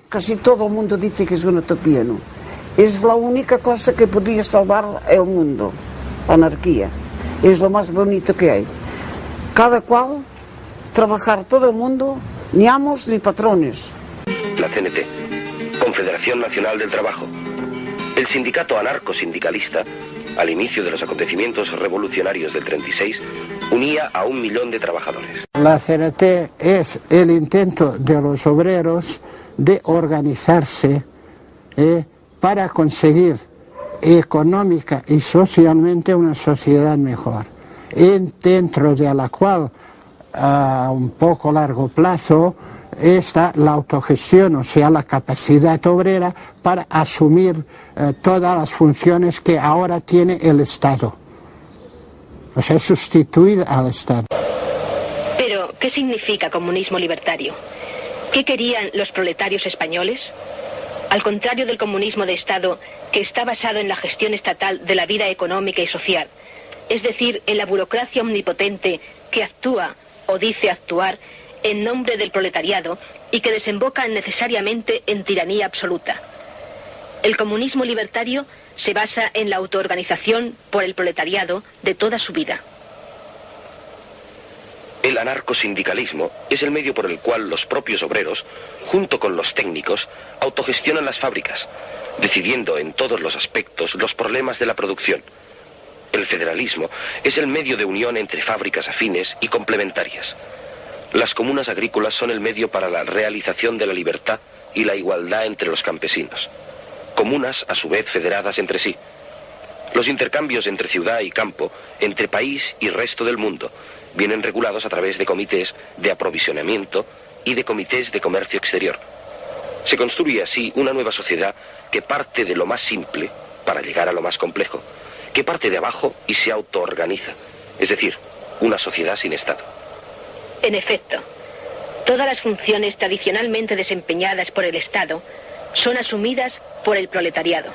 casi todo el mundo dice que es una utopía, ¿no? Es la única cosa que podría salvar el mundo, la anarquía. Es lo más bonito que hay. Cada cual, trabajar todo el mundo, ni amos ni patrones. La CNT, Confederación Nacional del Trabajo, el sindicato anarcosindicalista, al inicio de los acontecimientos revolucionarios del 36, unía a 1 millón de trabajadores. La CNT es el intento de los obreros de organizarse para conseguir económica y socialmente una sociedad mejor, dentro de la cual a un poco largo plazo está la autogestión, o sea, la capacidad obrera para asumir todas las funciones que ahora tiene el Estado, o sea, sustituir al Estado. Pero, ¿qué significa comunismo libertario? ¿Qué querían los proletarios españoles? Al contrario del comunismo de Estado, que está basado en la gestión estatal de la vida económica y social, es decir, en la burocracia omnipotente que actúa o dice actuar en nombre del proletariado y que desemboca necesariamente en tiranía absoluta. El comunismo libertario se basa en la autoorganización por el proletariado de toda su vida. El anarcosindicalismo es el medio por el cual los propios obreros, junto con los técnicos, autogestionan las fábricas, decidiendo en todos los aspectos los problemas de la producción. El federalismo es el medio de unión entre fábricas afines y complementarias. Las comunas agrícolas son el medio para la realización de la libertad y la igualdad entre los campesinos. Comunas, a su vez, federadas entre sí. Los intercambios entre ciudad y campo, entre país y resto del mundo, vienen regulados a través de comités de aprovisionamiento y de comités de comercio exterior. Se construye así una nueva sociedad que parte de lo más simple para llegar a lo más complejo, que parte de abajo y se autoorganiza, es decir, una sociedad sin Estado. En efecto, todas las funciones tradicionalmente desempeñadas por el Estado son asumidas por el proletariado.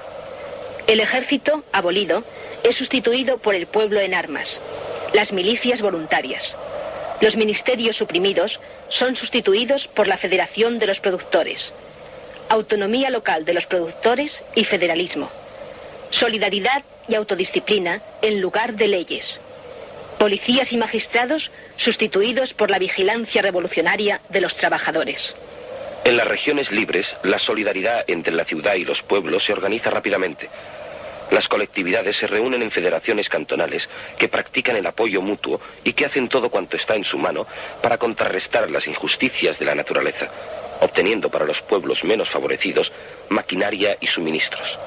El ejército, abolido, es sustituido por el pueblo en armas, las milicias voluntarias. Los ministerios suprimidos son sustituidos por la Federación de los Productores, autonomía local de los productores y federalismo, solidaridad y autodisciplina en lugar de leyes, policías y magistrados sustituidos por la vigilancia revolucionaria de los trabajadores. En las regiones libres, la solidaridad entre la ciudad y los pueblos se organiza rápidamente. Las colectividades se reúnen en federaciones cantonales que practican el apoyo mutuo y que hacen todo cuanto está en su mano para contrarrestar las injusticias de la naturaleza, obteniendo para los pueblos menos favorecidos maquinaria y suministros.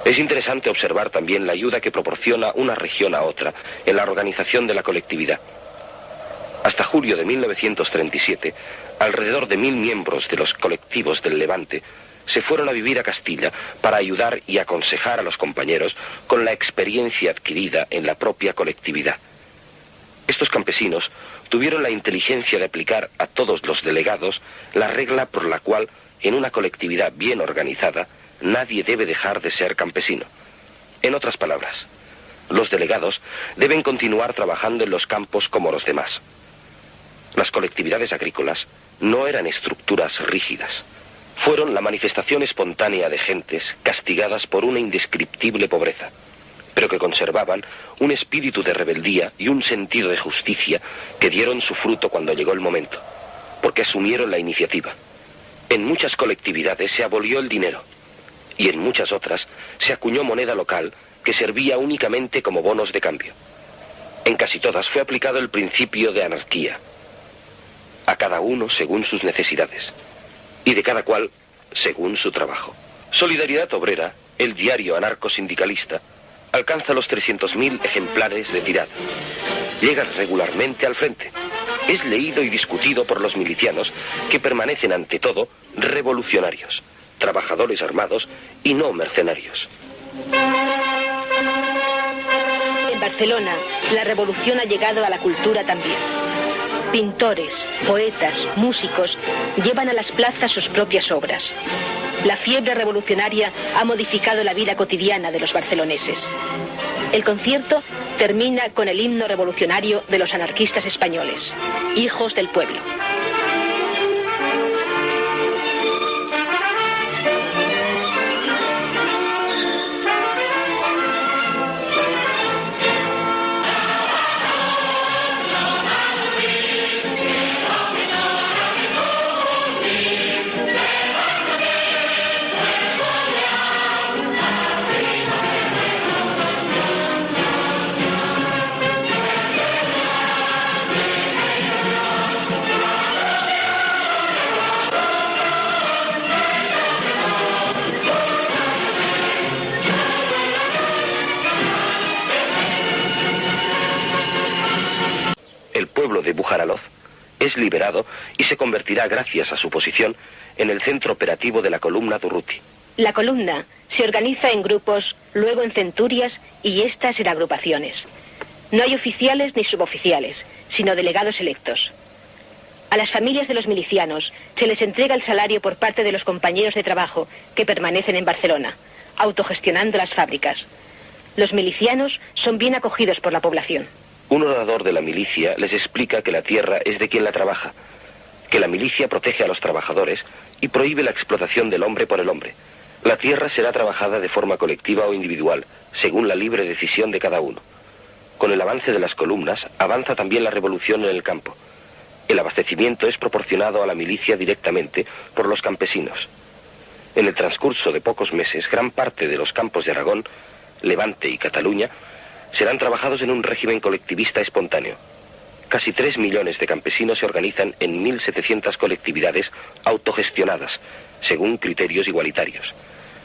Es interesante observar también la ayuda que proporciona una región a otra en la organización de la colectividad. Hasta julio de 1937, alrededor de 1000 miembros de los colectivos del Levante se fueron a vivir a Castilla para ayudar y aconsejar a los compañeros con la experiencia adquirida en la propia colectividad. Estos campesinos tuvieron la inteligencia de aplicar a todos los delegados la regla por la cual, en una colectividad bien organizada, nadie debe dejar de ser campesino. En otras palabras, los delegados deben continuar trabajando en los campos como los demás. Las colectividades agrícolas no eran estructuras rígidas. Fueron la manifestación espontánea de gentes castigadas por una indescriptible pobreza, pero que conservaban un espíritu de rebeldía y un sentido de justicia que dieron su fruto cuando llegó el momento, porque asumieron la iniciativa. En muchas colectividades se abolió el dinero, y en muchas otras se acuñó moneda local que servía únicamente como bonos de cambio. En casi todas fue aplicado el principio de anarquía, a cada uno según sus necesidades, y de cada cual según su trabajo. Solidaridad Obrera, el diario anarcosindicalista, alcanza los 300.000 ejemplares de tirada. Llega regularmente al frente. Es leído y discutido por los milicianos, que permanecen ante todo revolucionarios, trabajadores armados y no mercenarios. En Barcelona, la revolución ha llegado a la cultura también. Pintores, poetas, músicos llevan a las plazas sus propias obras. La fiebre revolucionaria ha modificado la vida cotidiana de los barceloneses. El concierto termina con el himno revolucionario de los anarquistas españoles, Hijos del Pueblo. Jaralov, es liberado y se convertirá, gracias a su posición, en el centro operativo de la columna Durruti. La columna se organiza en grupos, luego en centurias y estas en agrupaciones. No hay oficiales ni suboficiales, sino delegados electos. A las familias de los milicianos se les entrega el salario por parte de los compañeros de trabajo que permanecen en Barcelona, autogestionando las fábricas. Los milicianos son bien acogidos por la población. Un orador de la milicia les explica que la tierra es de quien la trabaja, que la milicia protege a los trabajadores y prohíbe la explotación del hombre por el hombre. La tierra será trabajada de forma colectiva o individual, según la libre decisión de cada uno. Con el avance de las columnas, avanza también la revolución en el campo. El abastecimiento es proporcionado a la milicia directamente por los campesinos. En el transcurso de pocos meses, gran parte de los campos de Aragón, Levante y Cataluña serán trabajados en un régimen colectivista espontáneo. Casi 3 millones de campesinos se organizan en 1.700 colectividades autogestionadas, según criterios igualitarios,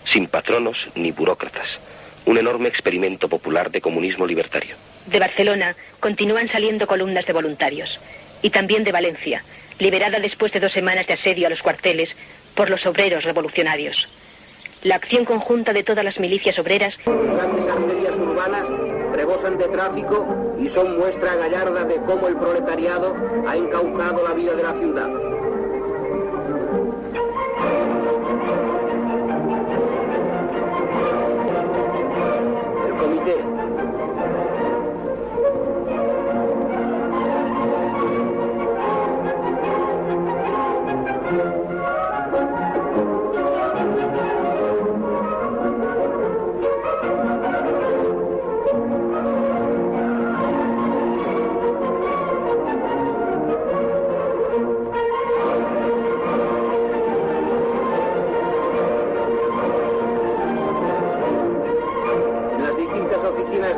sin patronos ni burócratas. Un enorme experimento popular de comunismo libertario. De Barcelona continúan saliendo columnas de voluntarios, y también de Valencia, liberada después de 2 semanas de asedio a los cuarteles por los obreros revolucionarios. La acción conjunta de todas las milicias obreras... Grandes arterias urbanas rebosan de tráfico y son muestra gallarda de cómo el proletariado ha encauzado la vida de la ciudad. El comité.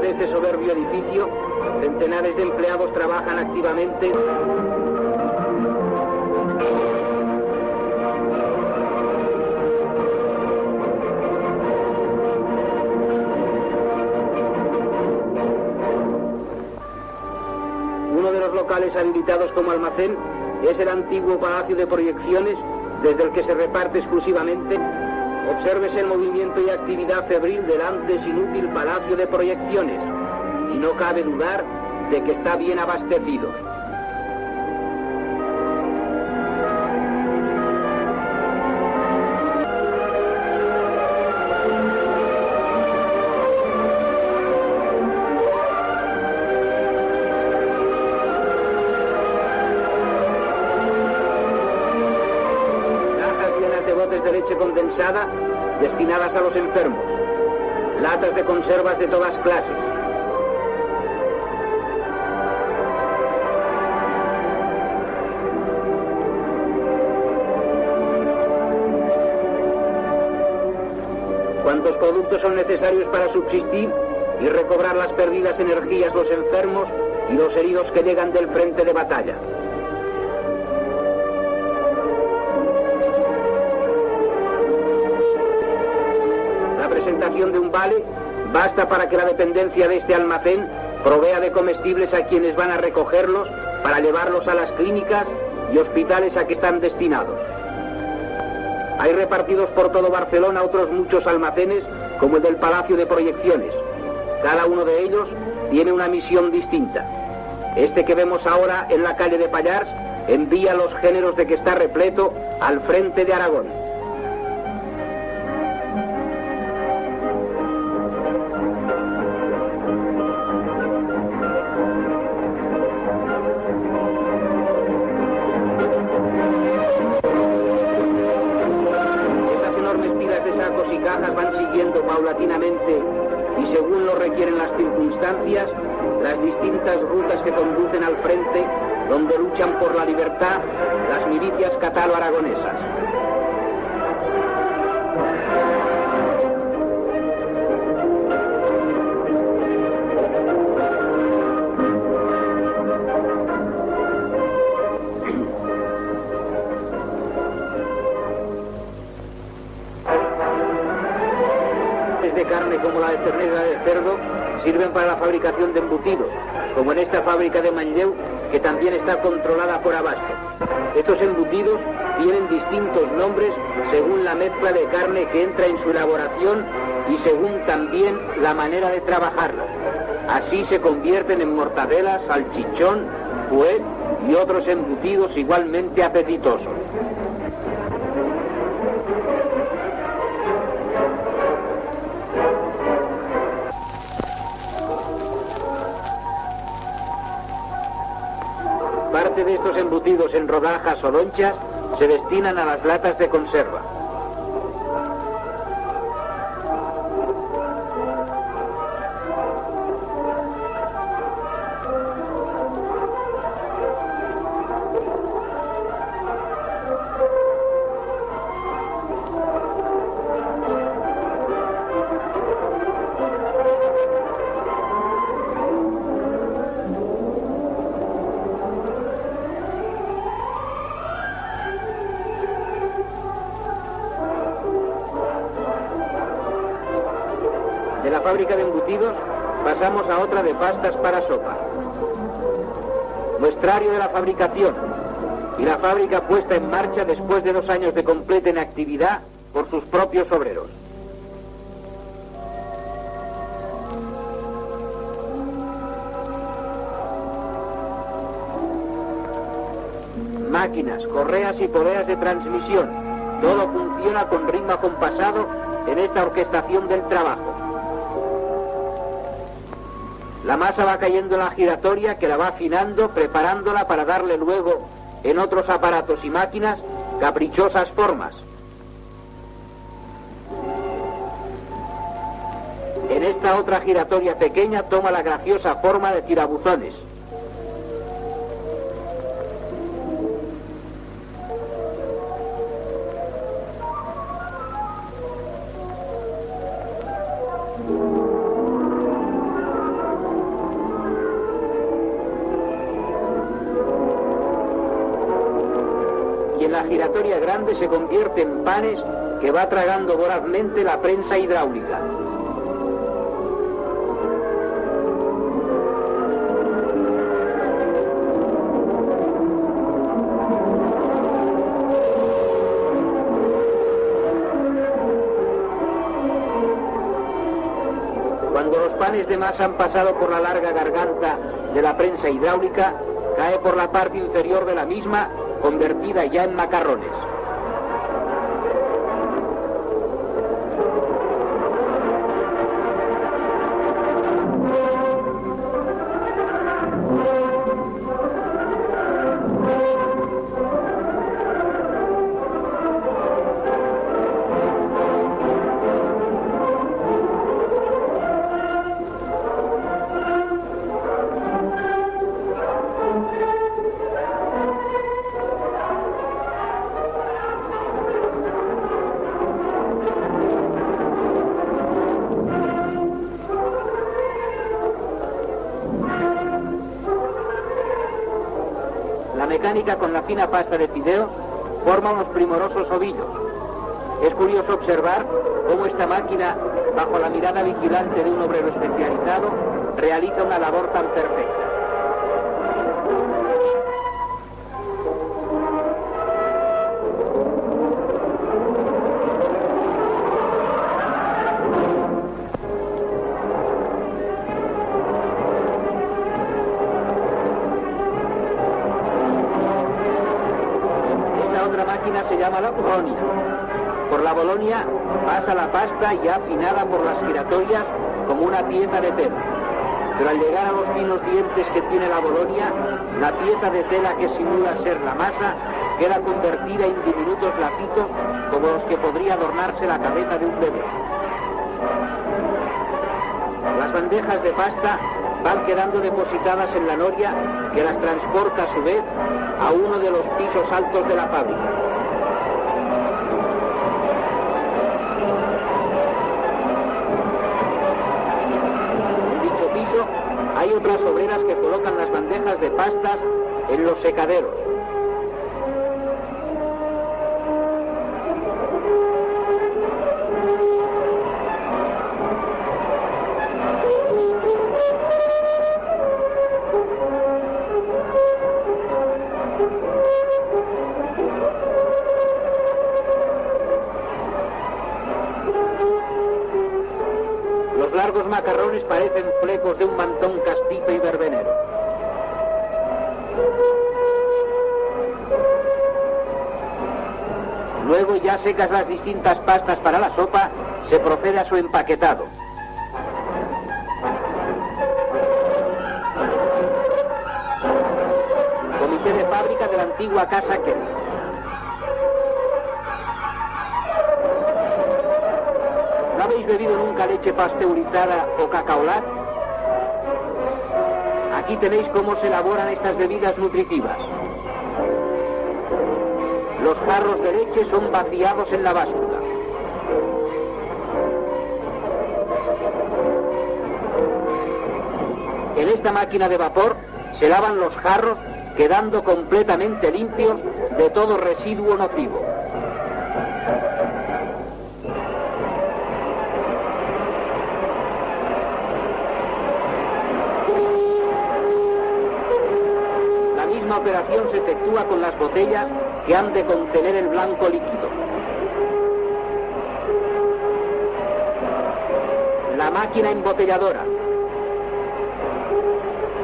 De este soberbio edificio, centenares de empleados trabajan activamente. Uno de los locales habilitados como almacén es el antiguo Palacio de Proyecciones, desde el que se reparte exclusivamente. Obsérvese el movimiento y actividad febril del antes inútil Palacio de Proyecciones, y no cabe dudar de que está bien abastecido. De leche condensada destinadas a los enfermos, latas de conservas de todas clases, cuantos productos son necesarios para subsistir y recobrar las perdidas energías los enfermos y los heridos que llegan del frente de batalla. Presentación de un vale basta para que la dependencia de este almacén provea de comestibles a quienes van a recogerlos para llevarlos a las clínicas y hospitales a que están destinados. Hay repartidos por todo Barcelona otros muchos almacenes como el del Palacio de Proyecciones. Cada uno de ellos tiene una misión distinta. Este que vemos ahora en la calle de Pallars envía los géneros de que está repleto al frente de Aragón. Van siguiendo paulatinamente y según lo requieren las circunstancias, las distintas rutas que conducen al frente, donde luchan por la libertad las milicias catalo-aragonesas. carne como la de ternera y la de cerdo sirven para la fabricación de embutidos, como en esta fábrica de Manlleu, que también está controlada por Abasto. Estos embutidos tienen distintos nombres según la mezcla de carne que entra en su elaboración y según también la manera de trabajarla. Así se convierten en mortadela, salchichón, fuet y otros embutidos igualmente apetitosos. Parte de estos embutidos en rodajas o lonchas se destinan a las latas de conserva. De la fábrica de embutidos pasamos a otra de pastas para sopa. Muestrario de la fabricación y la fábrica puesta en marcha después de 2 años de completa inactividad por sus propios obreros. Máquinas, correas y poleas de transmisión. Todo funciona con ritmo acompasado en esta orquestación del trabajo. La masa va cayendo en la giratoria que la va afinando, preparándola para darle luego, en otros aparatos y máquinas, caprichosas formas. En esta otra giratoria pequeña toma la graciosa forma de tirabuzones. La giratoria grande se convierte en panes que va tragando vorazmente la prensa hidráulica. Cuando los panes de masa han pasado por la larga garganta de la prensa hidráulica, cae por la parte inferior de la misma, convertida ya en macarrones. La mecánica con la fina pasta de fideos forma unos primorosos ovillos. Es curioso observar cómo esta máquina, bajo la mirada vigilante de un obrero especializado, realiza una labor tan perfecta. Se llama la Bolonia. Por la Bolonia pasa la pasta ya afinada por las giratorias como una pieza de tela. Pero al llegar a los finos dientes que tiene la Bolonia, la pieza de tela que simula ser la masa queda convertida en diminutos lacitos como los que podría adornarse la cabeza de un bebé. Las bandejas de pasta van quedando depositadas en la noria que las transporta a su vez a uno de los pisos altos de la fábrica. Hay otras obreras que colocan las bandejas de pastas en los secaderos. largos macarrones parecen flecos de un mantón castizo y verbenero. Luego, ya secas las distintas pastas para la sopa, se procede a su empaquetado. Comité de fábrica de la antigua Casa Kelly. ¿No habéis bebido nunca leche pasteurizada o cacaolat? Aquí tenéis cómo se elaboran estas bebidas nutritivas. Los jarros de leche son vaciados en la báscula. En esta máquina de vapor se lavan los jarros, quedando completamente limpios de todo residuo nocivo. La misma operación se efectúa con las botellas que han de contener el blanco líquido. La máquina embotelladora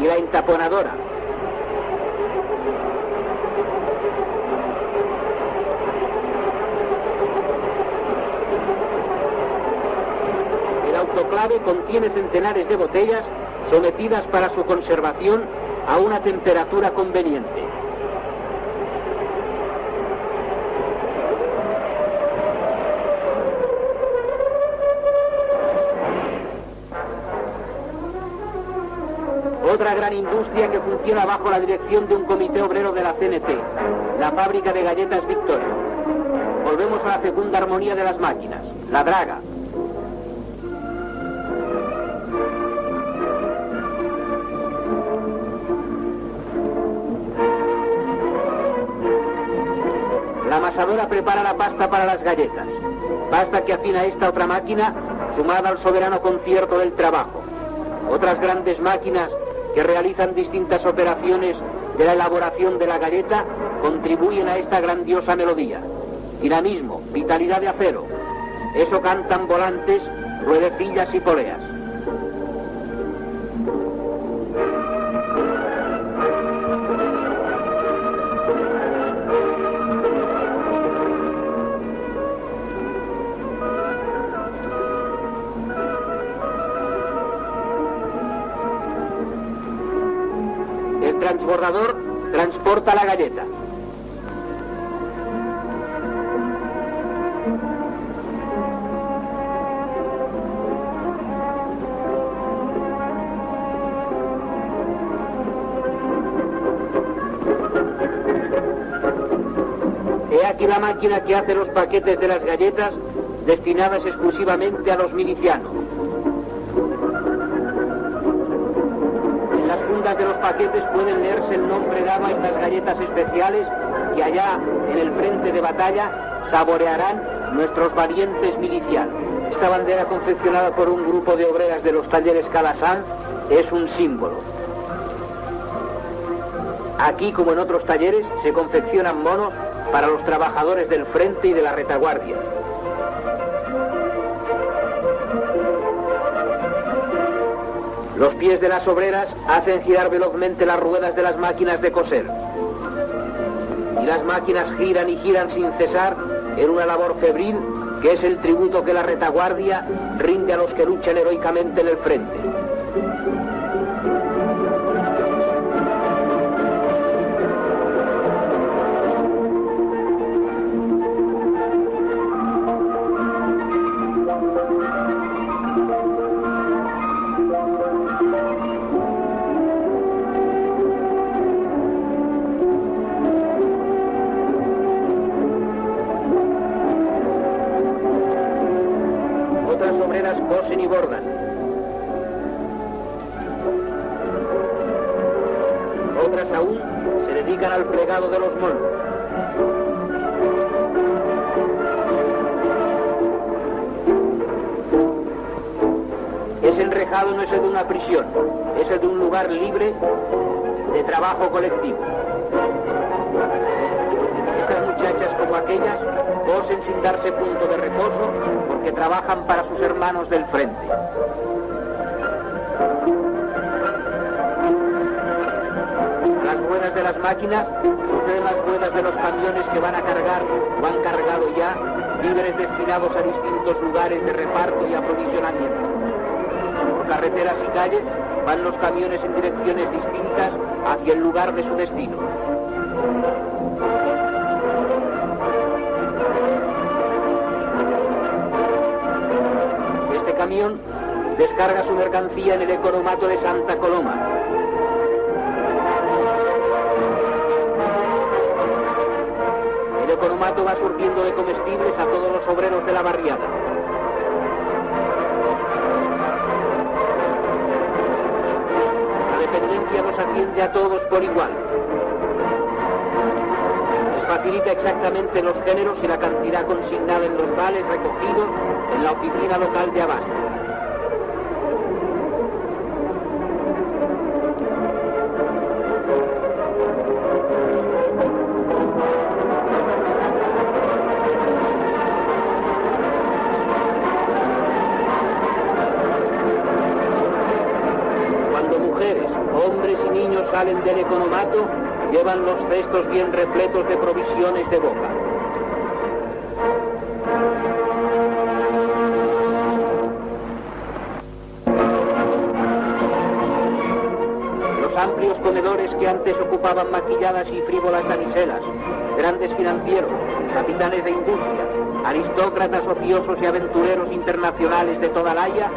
y la entaponadora. El autoclave contiene centenares de botellas sometidas para su conservación a una temperatura conveniente. Otra gran industria que funciona bajo la dirección de un comité obrero de la CNT, la fábrica de galletas Victoria. Volvemos a la fecunda armonía de las máquinas, la draga. La amasadora prepara la pasta para las galletas, pasta que afina esta otra máquina, sumada al soberano concierto del trabajo. Otras grandes máquinas que realizan distintas operaciones de la elaboración de la galleta contribuyen a esta grandiosa melodía. Dinamismo, vitalidad de acero. Eso cantan volantes, ruedecillas y poleas. El transbordador transporta la galleta. He aquí la máquina que hace los paquetes de las galletas destinadas exclusivamente a los milicianos. En las fundas de los paquetes pueden leerse el nombre dado a estas galletas especiales que allá en el frente de batalla saborearán nuestros valientes milicianos. Esta bandera confeccionada por un grupo de obreras de los talleres Calasanz es un símbolo. Aquí, como en otros talleres, se confeccionan monos para los trabajadores del frente y de la retaguardia. Los pies de las obreras hacen girar velozmente las ruedas de las máquinas de coser. Y las máquinas giran y giran sin cesar en una labor febril que es el tributo que la retaguardia rinde a los que luchan heroicamente en el frente. Cosen y bordan. Otras aún se dedican al plegado de los monos. Ese enrejado no es el de una prisión, es el de un lugar libre de trabajo colectivo. Estas muchachas, como aquellas, cosen cosen sin darse punto de reposo porque trabajan para sus hermanos del frente. A las ruedas de las máquinas suceden las ruedas de los camiones que van a cargar o han cargado ya víveres destinados a distintos lugares de reparto y aprovisionamiento. Por carreteras y calles van los camiones en direcciones distintas hacia el lugar de su destino. Este camión descarga su mercancía en el economato de Santa Coloma. El economato va surtiendo de comestibles a todos los obreros de la barriada. La dependencia los atiende a todos por igual. Les facilita exactamente los géneros y la cantidad consignada en los vales recogidos en la oficina local de abasto. Hombres y niños salen del economato, llevan los cestos bien repletos de provisiones de boca. Los amplios comedores que antes ocupaban maquilladas y frívolas damiselas, grandes financieros, capitanes de industria, aristócratas ociosos y aventureros internacionales de toda la Haya,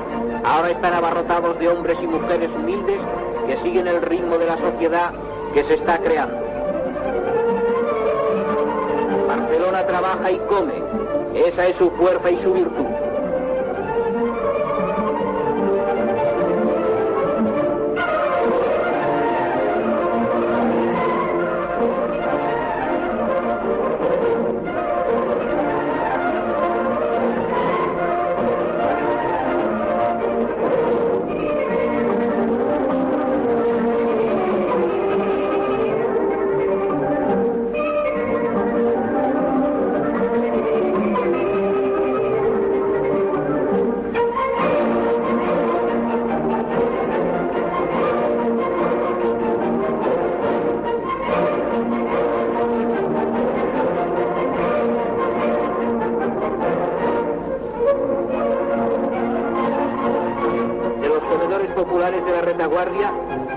ahora están abarrotados de hombres y mujeres humildes que siguen el ritmo de la sociedad que se está creando. Barcelona trabaja y come, esa es su fuerza y su virtud. Populares de la retaguardia,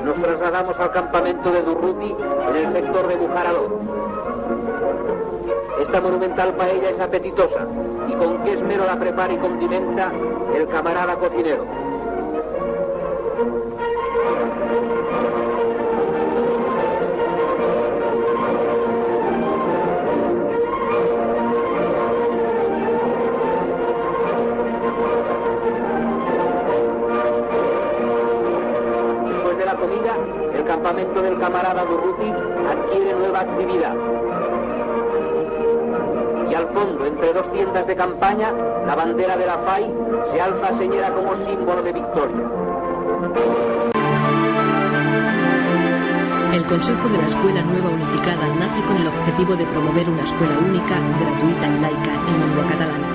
nos trasladamos al campamento de Durruti en el sector de Bujaraló. Esta monumental paella es apetitosa y con qué esmero la prepara y condimenta el camarada cocinero. El campamento del camarada Durruti adquiere nueva actividad. Y al fondo, entre dos tiendas de campaña, la bandera de la FAI se alza señera como símbolo de victoria. El Consejo de la Escuela Nueva Unificada nace con el objetivo de promover una escuela única, gratuita y laica en lengua catalana.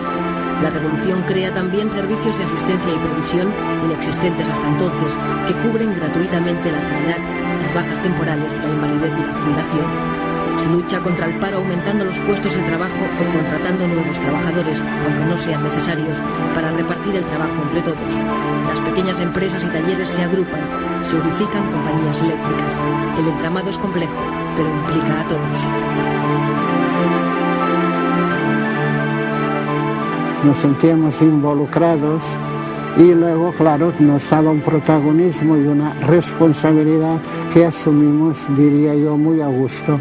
La revolución crea también servicios de asistencia y provisión, inexistentes hasta entonces, que cubren gratuitamente la sanidad, las bajas temporales, la invalidez y la jubilación. Se lucha contra el paro aumentando los puestos de trabajo o contratando nuevos trabajadores, aunque no sean necesarios, para repartir el trabajo entre todos. Las pequeñas empresas y talleres se agrupan, se unifican compañías eléctricas. El entramado es complejo, pero implica a todos. Nos sentíamos involucrados y luego, claro, nos daba un protagonismo y una responsabilidad que asumimos, diría yo, muy a gusto.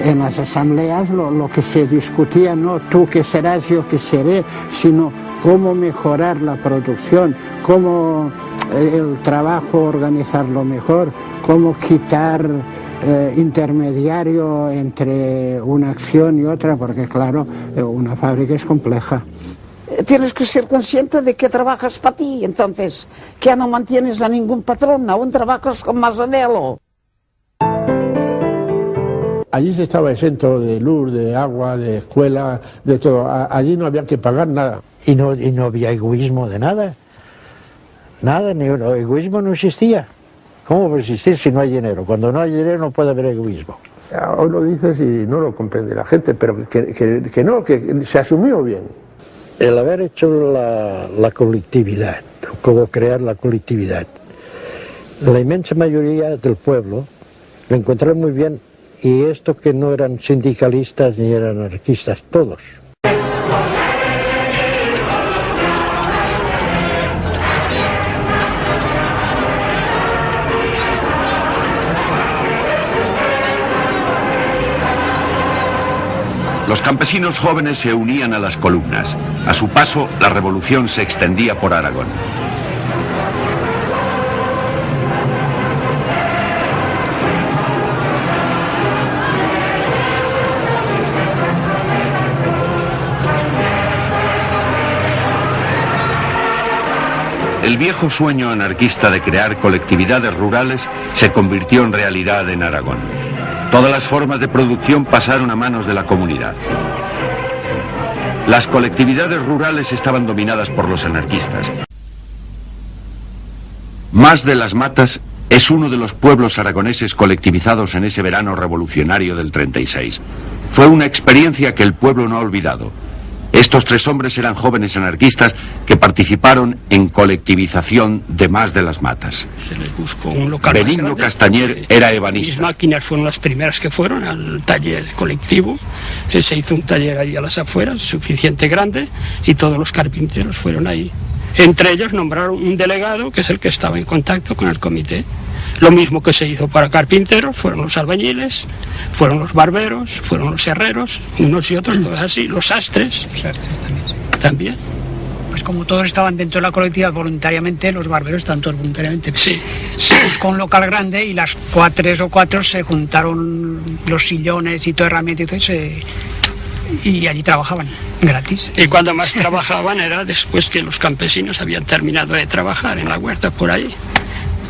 En las asambleas lo que se discutía, no tú que serás, yo que seré, sino cómo mejorar la producción, cómo el trabajo organizarlo mejor, cómo quitar intermediario entre una acción y otra, porque claro, una fábrica es compleja. Tienes que ser consciente de que trabajas para ti, entonces, que ya no mantienes a ningún patrón, aún trabajas con más anhelo. allí se estaba exento de luz, de agua, de escuela, de todo. Allí no había que pagar nada. Y no había egoísmo de nada. Nada, ni egoísmo no existía. ¿Cómo va a existir si no hay dinero? Cuando no hay dinero no puede haber egoísmo. Hoy lo dices y no lo comprende la gente, pero que no, que se asumió bien. El haber hecho la colectividad, cómo crear la colectividad, la inmensa mayoría del pueblo lo encontraron muy bien, y esto que no eran sindicalistas ni eran anarquistas, todos. Los campesinos jóvenes se unían a las columnas. A su paso, la revolución se extendía por Aragón. El viejo sueño anarquista de crear colectividades rurales se convirtió en realidad en Aragón. Todas las formas de producción pasaron a manos de la comunidad. Las colectividades rurales estaban dominadas por los anarquistas. Mas de las Matas es uno de los pueblos aragoneses colectivizados en ese verano revolucionario del 36. Fue una experiencia que el pueblo no ha olvidado. Estos tres hombres eran jóvenes anarquistas que participaron en colectivización de Mas de las Matas. Se les buscó un local. Benigno Castañer era ebanista. Mis máquinas fueron las primeras que fueron al taller colectivo. Se hizo un taller ahí a las afueras, suficiente grande, y todos los carpinteros fueron ahí. Entre ellos nombraron un delegado, que es el que estaba en contacto con el comité. Lo mismo que se hizo para carpinteros, fueron los albañiles, fueron los barberos, fueron los herreros, unos y otros, todos así, los sastres también. Pues como todos estaban dentro de la colectividad voluntariamente, los barberos estaban todos voluntariamente. Sí. Se buscó un local grande y las tres o cuatro se juntaron los sillones y todo herramienta y todo, y allí trabajaban gratis. Y cuando más trabajaban era después que los campesinos habían terminado de trabajar en la huerta por ahí.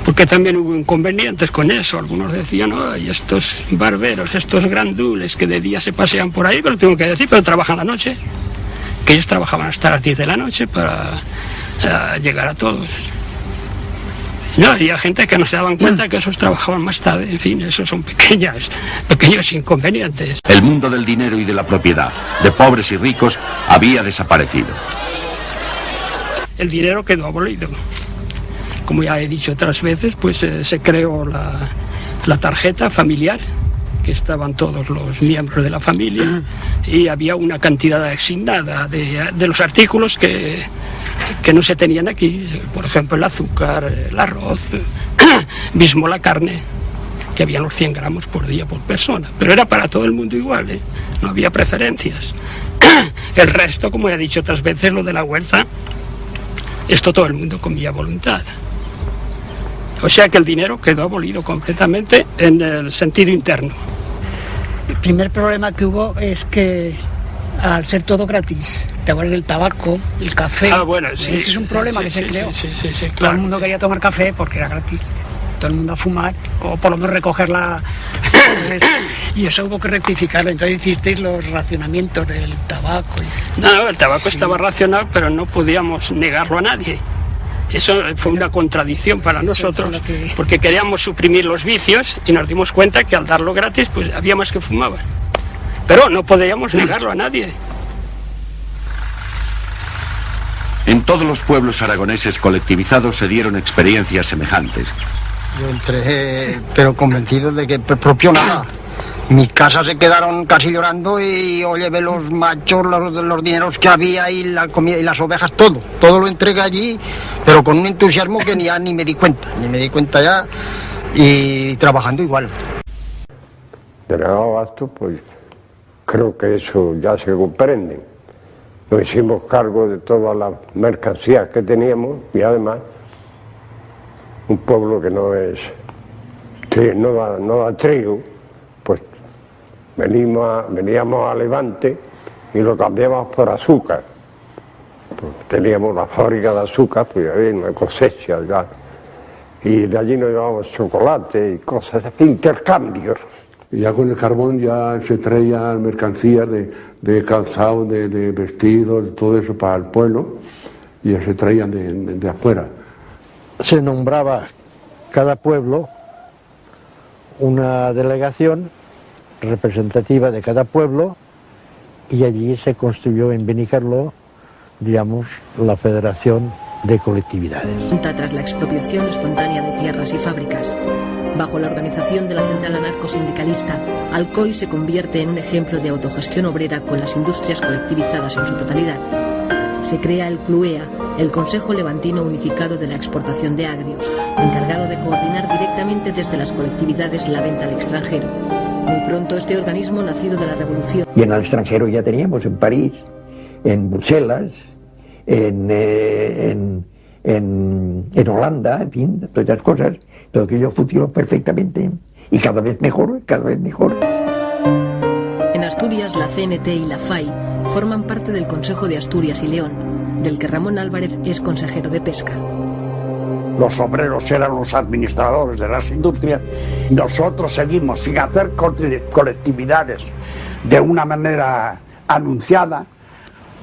Porque también hubo inconvenientes con eso. Algunos decían, ay, estos barberos, estos grandules que de día se pasean por ahí, pero tengo que decir, pero trabajan la noche. Que ellos trabajaban hasta las 10 de la noche para llegar a todos. No, había gente que no se daban cuenta que esos trabajaban más tarde. En fin, esos son pequeños inconvenientes. El mundo del dinero y de la propiedad, de pobres y ricos, había desaparecido. El dinero quedó abolido. Como ya he dicho otras veces, pues se creó la tarjeta familiar, que estaban todos los miembros de la familia, y había una cantidad asignada de los artículos que no se tenían aquí. Por ejemplo, el azúcar, el arroz, mismo la carne, que había los 100 gramos por día por persona. Pero era para todo el mundo igual, ¿eh? No había preferencias. El resto, como he dicho otras veces, lo de la huerta, esto todo el mundo comía a voluntad. O sea que el dinero quedó abolido completamente en el sentido interno. El primer problema que hubo es que al ser todo gratis, te acuerdas del tabaco, el café, bueno, sí, ese es un problema que se creó. Sí, todo claro, el mundo quería tomar café porque era gratis. Todo el mundo a fumar, o por lo menos recogerla. Y eso hubo que rectificarlo. Entonces hicisteis los racionamientos del tabaco. No, el tabaco estaba racionado, pero no podíamos negarlo a nadie. Eso fue una contradicción para nosotros, porque queríamos suprimir los vicios y nos dimos cuenta que al darlo gratis, pues había más que fumaban. Pero no podíamos negarlo a nadie. En todos los pueblos aragoneses colectivizados se dieron experiencias semejantes. Yo entré, pero convencido de que propio nada. Mi casa se quedaron casi llorando y yo llevé los machos, los dineros que había y la comida y las ovejas, todo lo entregué allí, pero con un entusiasmo que ni me di cuenta ya, y trabajando igual. Delegado Abasto, pues creo que eso ya se comprende. Nos hicimos cargo de todas las mercancías que teníamos y además un pueblo que no da trigo, pues veníamos a Levante y lo cambiamos por azúcar. Pues teníamos la fábrica de azúcar, pues había una cosecha ya. Y de allí nos llevábamos chocolate y cosas, intercambios. Y ya con el carbón ya se traían mercancías de calzado, de vestidos, de todo eso para el pueblo, y ya se traían de afuera. Se nombraba cada pueblo una delegación representativa de cada pueblo y allí se construyó en Benicarló, digamos, la Federación de Colectividades. Tras la expropiación espontánea de tierras y fábricas, bajo la organización de la Central Anarcosindicalista, Alcoy se convierte en un ejemplo de autogestión obrera con las industrias colectivizadas en su totalidad. Se crea el CLUEA, el Consejo Levantino Unificado de la Exportación de Agrios, encargado de coordinar directamente desde las colectividades la venta al extranjero. Muy pronto este organismo, nacido de la Revolución. Y en el extranjero ya teníamos en París, en Bruselas, en Holanda, en fin, todas esas cosas. Todo aquello funcionó perfectamente y cada vez mejor, cada vez mejor. En Asturias, la CNT y la FAI forman parte del Consejo de Asturias y León, del que Ramón Álvarez es consejero de Pesca. Los obreros eran los administradores de las industrias. Nosotros seguimos sin hacer colectividades de una manera anunciada,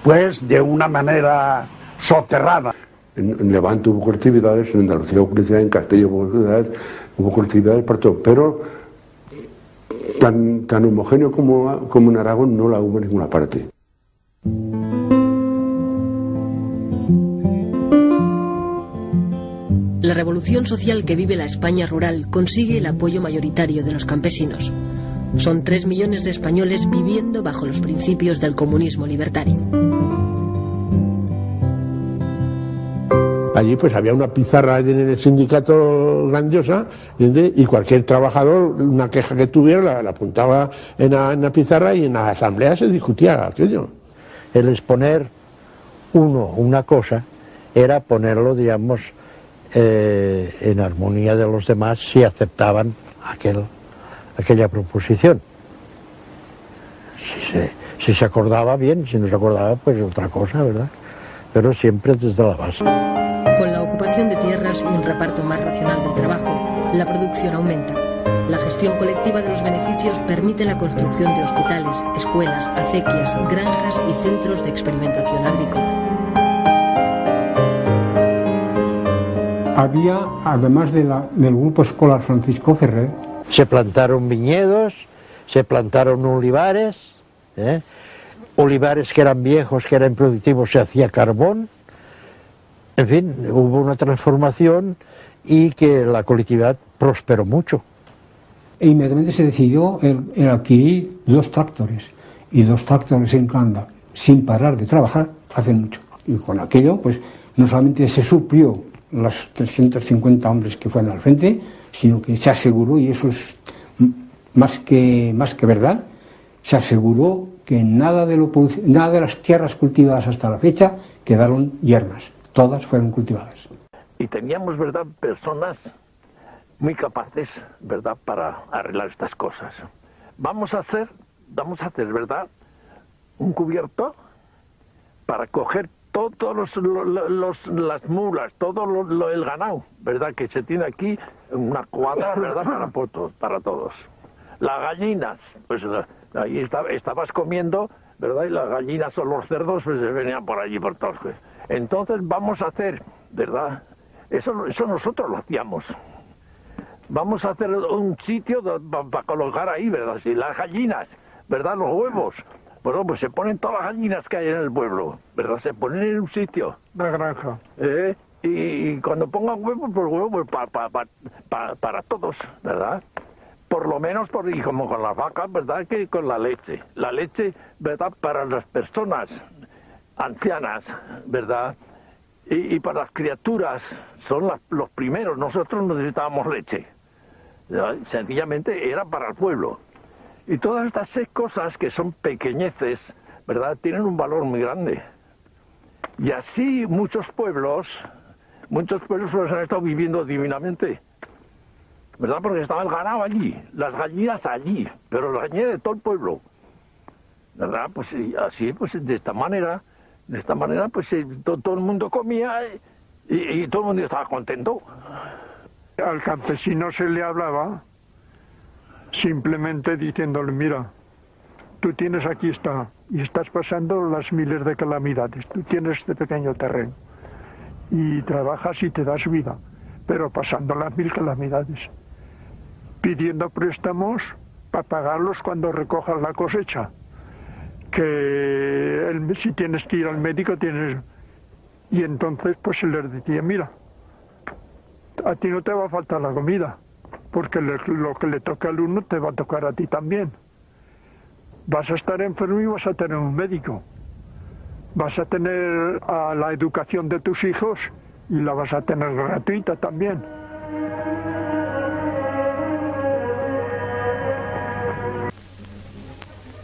pues de una manera soterrada. En Levante hubo colectividades, en Andalucía hubo colectividades, en Castilla hubo colectividades para todo, pero tan homogéneo como en Aragón no la hubo en ninguna parte. La revolución social que vive la España rural consigue el apoyo mayoritario de los campesinos. Son 3 millones de españoles viviendo bajo los principios del comunismo libertario. Allí pues había una pizarra en el sindicato grandiosa, ¿entiendes? Y cualquier trabajador, una queja que tuviera, la apuntaba en la pizarra y en la asamblea se discutía aquello. El exponer una cosa era ponerlo, digamos, en armonía de los demás si aceptaban aquella proposición. Si se acordaba bien, si no se acordaba, pues otra cosa, ¿verdad? Pero siempre desde la base. Con la ocupación de tierras y un reparto más racional del trabajo, la producción aumenta. La gestión colectiva de los beneficios permite la construcción de hospitales, escuelas, acequias, granjas y centros de experimentación agrícola. Había, además del grupo escolar Francisco Ferrer, se plantaron viñedos, se plantaron olivares, olivares que eran viejos, que eran productivos, se hacía carbón. En fin, hubo una transformación y que la colectividad prosperó mucho. E inmediatamente se decidió el adquirir 2 tractores, y 2 tractores en Canda, sin parar de trabajar, hace mucho. Y con aquello, pues, no solamente se suplió los 350 hombres que fueron al frente, sino que se aseguró, y eso es más que verdad, se aseguró que nada de las tierras cultivadas hasta la fecha quedaron yermas. Todas fueron cultivadas. Y teníamos, ¿verdad?, personas muy capaces, ¿verdad?, para arreglar estas cosas. Vamos a hacer, ¿verdad?, un cubierto para coger todos las mulas, todo el ganado, ¿verdad?, que se tiene aquí, una cuadra, ¿verdad?, para todos. Las gallinas, pues ahí estabas comiendo, ¿verdad?, y las gallinas o los cerdos pues venían por allí por todos. Entonces vamos a hacer, ¿verdad?, eso nosotros lo hacíamos. Vamos a hacer un sitio para colocar ahí, ¿verdad?, si las gallinas, ¿verdad?, los huevos. Bueno, pues se ponen todas las gallinas que hay en el pueblo, ¿verdad? Se ponen en un sitio. La granja. Y cuando pongan huevos, pues huevos para todos, ¿verdad? Por lo menos, y como con las vacas, ¿verdad?, que con la leche. La leche, ¿verdad?, para las personas ancianas, ¿verdad? Y para las criaturas, son los primeros. Nosotros necesitábamos leche. ¿Verdad? Sencillamente era para el pueblo. Y todas estas 6 cosas que son pequeñeces, ¿verdad?, tienen un valor muy grande. Y así muchos pueblos pues han estado viviendo divinamente, ¿verdad?, porque estaba el ganado allí, las gallinas allí, pero las gallinas de todo el pueblo, ¿verdad? Pues así, pues de esta manera, pues todo el mundo comía y todo el mundo estaba contento. Al campesino se le hablaba simplemente diciéndole, mira, tú tienes aquí y estás pasando las miles de calamidades, tú tienes este pequeño terreno y trabajas y te das vida, pero pasando las 1000 calamidades, pidiendo préstamos para pagarlos cuando recojas la cosecha, que si tienes que ir al médico tienes... Y entonces pues se les decía, mira, a ti no te va a faltar la comida, porque lo que le toca al uno te va a tocar a ti también. Vas a estar enfermo y vas a tener un médico. Vas a tener a la educación de tus hijos y la vas a tener gratuita también.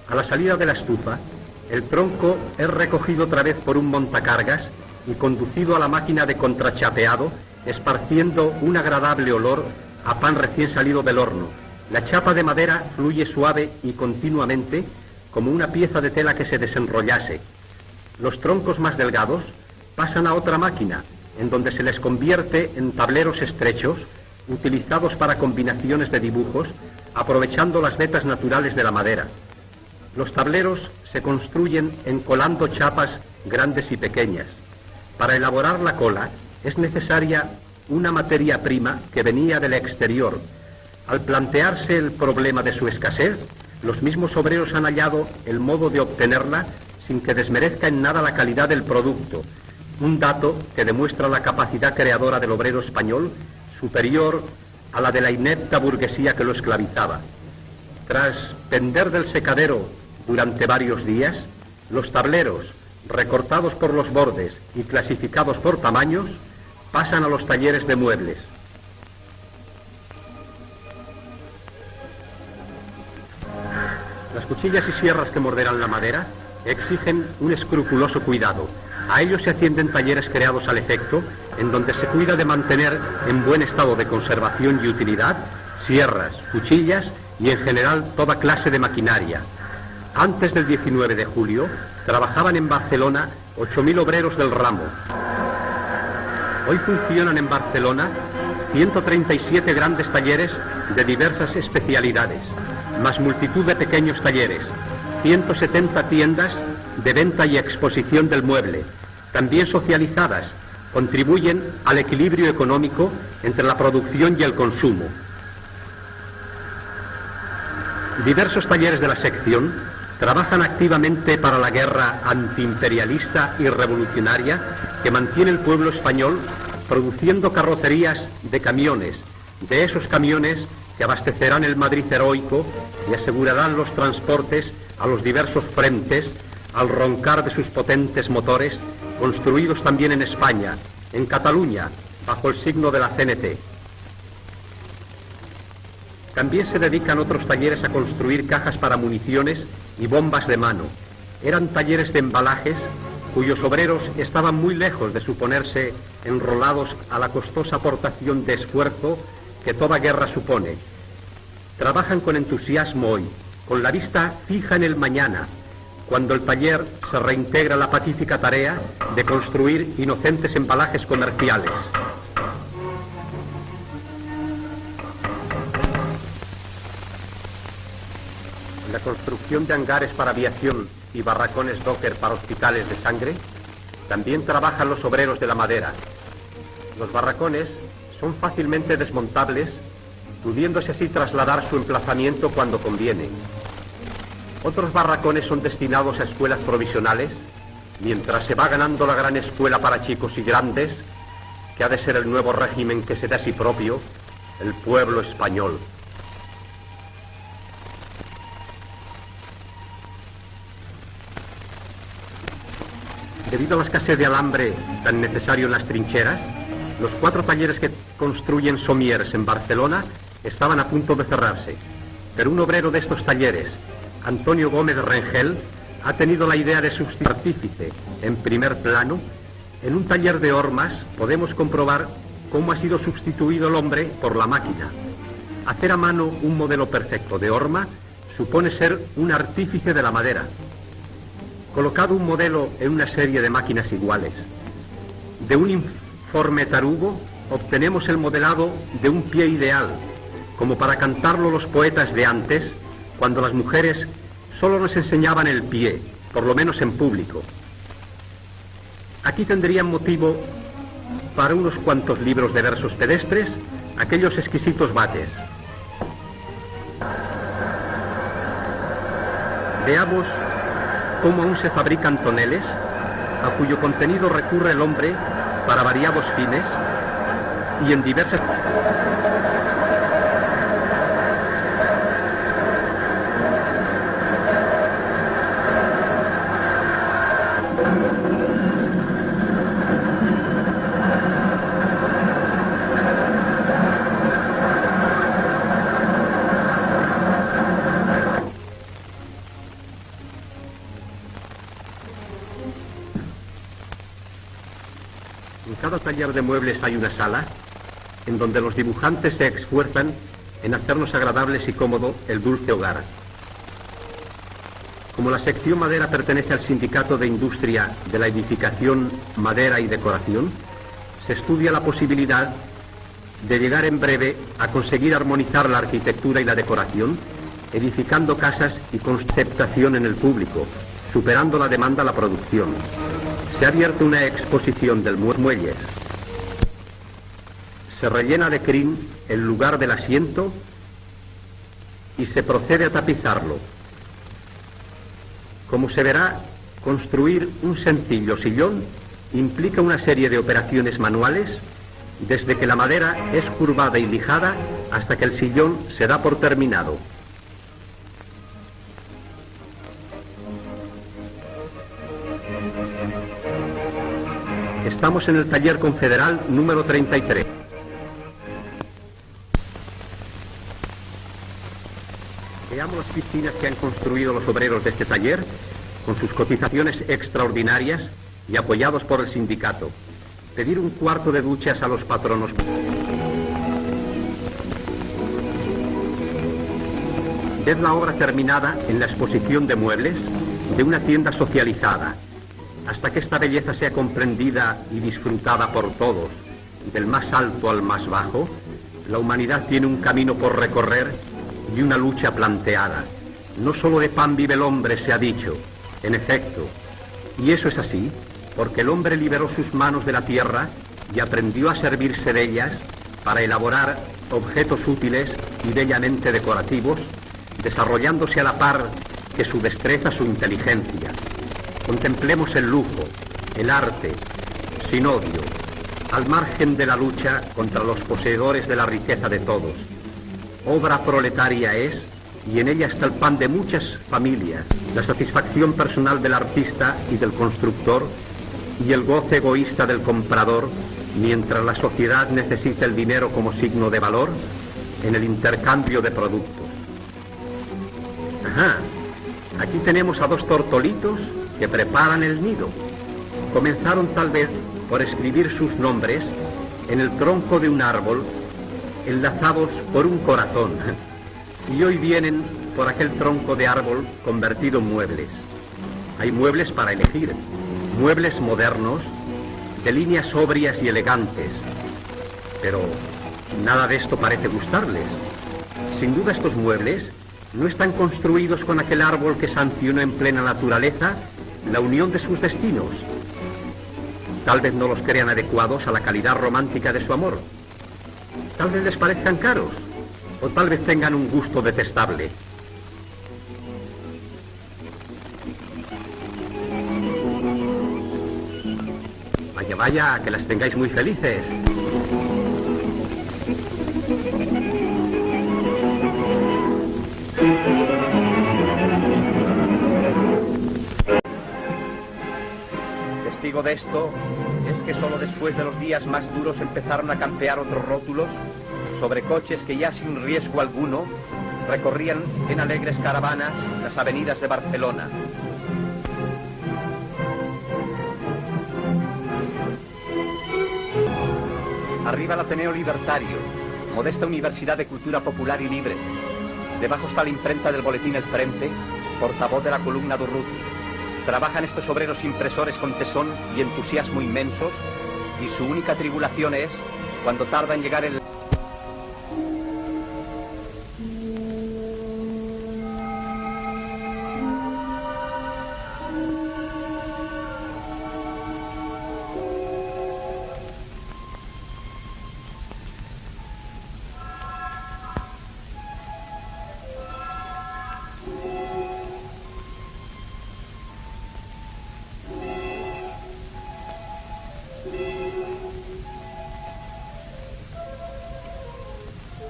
A la salida de la estufa, el tronco es recogido otra vez por un montacargas y conducido a la máquina de contrachapeado, esparciendo un agradable olor a pan recién salido del horno. La chapa de madera fluye suave y continuamente, como una pieza de tela que se desenrollase. Los troncos más delgados pasan a otra máquina, en donde se les convierte en tableros estrechos, utilizados para combinaciones de dibujos, aprovechando las vetas naturales de la madera. Los tableros se construyen encolando chapas grandes y pequeñas. Para elaborar la cola es necesaria una materia prima que venía del exterior. Al plantearse el problema de su escasez, los mismos obreros han hallado el modo de obtenerla sin que desmerezca en nada la calidad del producto, un dato que demuestra la capacidad creadora del obrero español, superior a la de la inepta burguesía que lo esclavizaba. Tras pender del secadero durante varios días, los tableros, recortados por los bordes y clasificados por tamaños, pasan a los talleres de muebles. Las cuchillas y sierras que morderán la madera exigen un escrupuloso cuidado. A ellos se atienden talleres creados al efecto, en donde se cuida de mantener en buen estado de conservación y utilidad sierras, cuchillas y en general toda clase de maquinaria. Antes del 19 de julio, trabajaban en Barcelona 8.000 obreros del ramo. Hoy funcionan en Barcelona 137 grandes talleres de diversas especialidades, más multitud de pequeños talleres, 170 tiendas de venta y exposición del mueble, también socializadas, contribuyen al equilibrio económico entre la producción y el consumo. Diversos talleres de la sección trabajan activamente para la guerra antiimperialista y revolucionaria que mantiene el pueblo español produciendo carrocerías de camiones, de esos camiones que abastecerán el Madrid heroico y asegurarán los transportes a los diversos frentes al roncar de sus potentes motores, construidos también en España, en Cataluña, bajo el signo de la CNT. También se dedican otros talleres a construir cajas para municiones y bombas de mano. Eran talleres de embalajes cuyos obreros estaban muy lejos de suponerse enrolados a la costosa aportación de esfuerzo que toda guerra supone. Trabajan con entusiasmo hoy, con la vista fija en el mañana, cuando el taller se reintegra a la pacífica tarea de construir inocentes embalajes comerciales. La construcción de hangares para aviación y barracones docker para hospitales de sangre, también trabajan los obreros de la madera. Los barracones son fácilmente desmontables, pudiéndose así trasladar su emplazamiento cuando conviene. Otros barracones son destinados a escuelas provisionales, mientras se va ganando la gran escuela para chicos y grandes, que ha de ser el nuevo régimen que se da a sí propio, el pueblo español. Debido a la escasez de alambre tan necesario en las trincheras, los 4 talleres que construyen somiers en Barcelona estaban a punto de cerrarse. Pero un obrero de estos talleres, Antonio Gómez Rengel, ha tenido la idea de sustituir artífice en primer plano. En un taller de hormas podemos comprobar cómo ha sido sustituido el hombre por la máquina. Hacer a mano un modelo perfecto de horma supone ser un artífice de la madera. Colocado un modelo en una serie de máquinas iguales, de un informe tarugo obtenemos el modelado de un pie ideal, como para cantarlo los poetas de antes, cuando las mujeres solo nos enseñaban el pie, por lo menos en público. Aquí tendrían motivo para unos cuantos libros de versos pedestres, aquellos exquisitos bates. Veamos cómo aún se fabrican toneles, a cuyo contenido recurre el hombre para variados fines y en diversas... En cada taller de muebles hay una sala en donde los dibujantes se esfuerzan en hacernos agradables y cómodo el dulce hogar. Como la sección madera pertenece al Sindicato de Industria de la Edificación, Madera y Decoración, se estudia la posibilidad de llegar en breve a conseguir armonizar la arquitectura y la decoración, edificando casas y conceptación en el público, superando la demanda a la producción. Se ha abierto una exposición del muelles. Se rellena de crin el lugar del asiento y se procede a tapizarlo. Como se verá, construir un sencillo sillón implica una serie de operaciones manuales, desde que la madera es curvada y lijada hasta que el sillón se da por terminado. Estamos en el taller confederal número 33. Veamos las piscinas que han construido los obreros de este taller, con sus cotizaciones extraordinarias y apoyados por el sindicato. Pedir un cuarto de duchas a los patronos. Ved la obra terminada en la exposición de muebles de una tienda socializada. Hasta que esta belleza sea comprendida y disfrutada por todos, del más alto al más bajo, la humanidad tiene un camino por recorrer y una lucha planteada. No solo de pan vive el hombre, se ha dicho, en efecto. Y eso es así, porque el hombre liberó sus manos de la tierra y aprendió a servirse de ellas para elaborar objetos útiles y bellamente decorativos, desarrollándose a la par que su destreza, su inteligencia. Contemplemos el lujo, el arte, sin odio, al margen de la lucha contra los poseedores de la riqueza de todos. Obra proletaria es, y en ella está el pan de muchas familias, la satisfacción personal del artista y del constructor, y el goce egoísta del comprador, mientras la sociedad necesita el dinero como signo de valor en el intercambio de productos. Ajá, aquí tenemos a dos tortolitos que preparan el nido. Comenzaron tal vez por escribir sus nombres en el tronco de un árbol, enlazados por un corazón, y hoy vienen por aquel tronco de árbol convertido en muebles. Hay muebles para elegir, muebles modernos, de líneas sobrias y elegantes, pero nada de esto parece gustarles. Sin duda estos muebles no están construidos con aquel árbol que sancionó en plena naturaleza la unión de sus destinos. Tal vez no los crean adecuados a la calidad romántica de su amor. Tal vez les parezcan caros, o tal vez tengan un gusto detestable. Vaya, vaya, que las tengáis muy felices. Testigo de esto es que solo después de los días más duros empezaron a campear otros rótulos sobre coches que ya sin riesgo alguno recorrían en alegres caravanas las avenidas de Barcelona. Arriba el Ateneo Libertario, modesta universidad de cultura popular y libre. Debajo está la imprenta del boletín El Frente, portavoz de la columna Durruti. Trabajan estos obreros impresores con tesón y entusiasmo inmensos, y su única tribulación es cuando tarda en llegar el...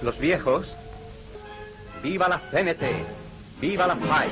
Los viejos, viva la CNT, viva la FAI.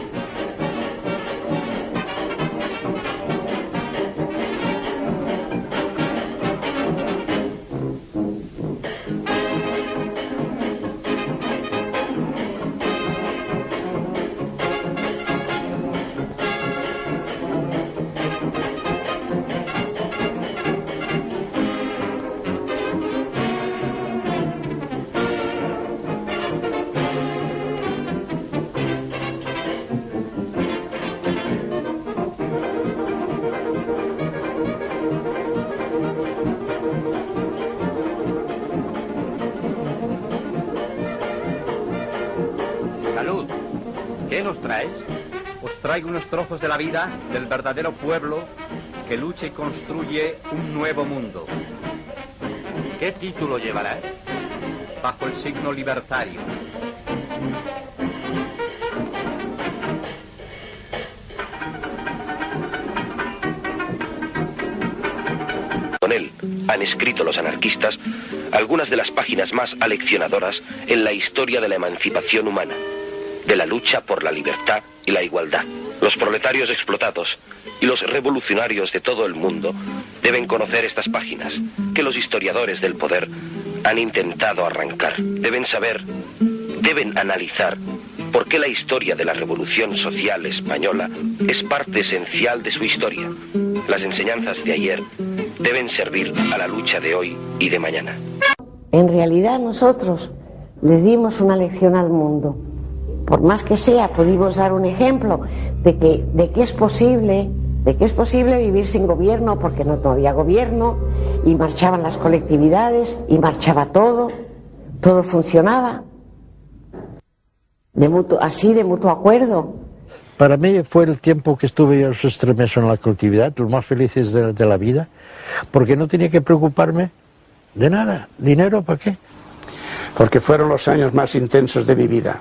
¿Qué nos traes? Os traigo unos trozos de la vida del verdadero pueblo que lucha y construye un nuevo mundo. ¿Qué título llevará? Bajo el signo libertario. Con él han escrito los anarquistas algunas de las páginas más aleccionadoras en la historia de la emancipación humana, de la lucha por la libertad y la igualdad. Los proletarios explotados y los revolucionarios de todo el mundo deben conocer estas páginas que los historiadores del poder han intentado arrancar. Deben saber, deben analizar por qué la historia de la Revolución Social Española es parte esencial de su historia. Las enseñanzas de ayer deben servir a la lucha de hoy y de mañana. En realidad nosotros le dimos una lección al mundo. Por más que sea, pudimos dar un ejemplo de que es posible vivir sin gobierno, porque no había gobierno, y marchaban las colectividades, y marchaba todo funcionaba, de mutuo acuerdo. Para mí fue el tiempo que estuve yo en los extremos en la colectividad, los más felices de la vida, porque no tenía que preocuparme de nada. ¿Dinero para qué? Porque fueron los años más intensos de mi vida.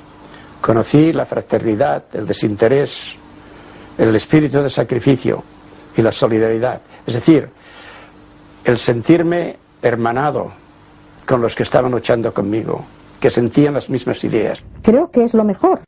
Conocí la fraternidad, el desinterés, el espíritu de sacrificio y la solidaridad. Es decir, el sentirme hermanado con los que estaban luchando conmigo, que sentían las mismas ideas. Creo que es lo mejor.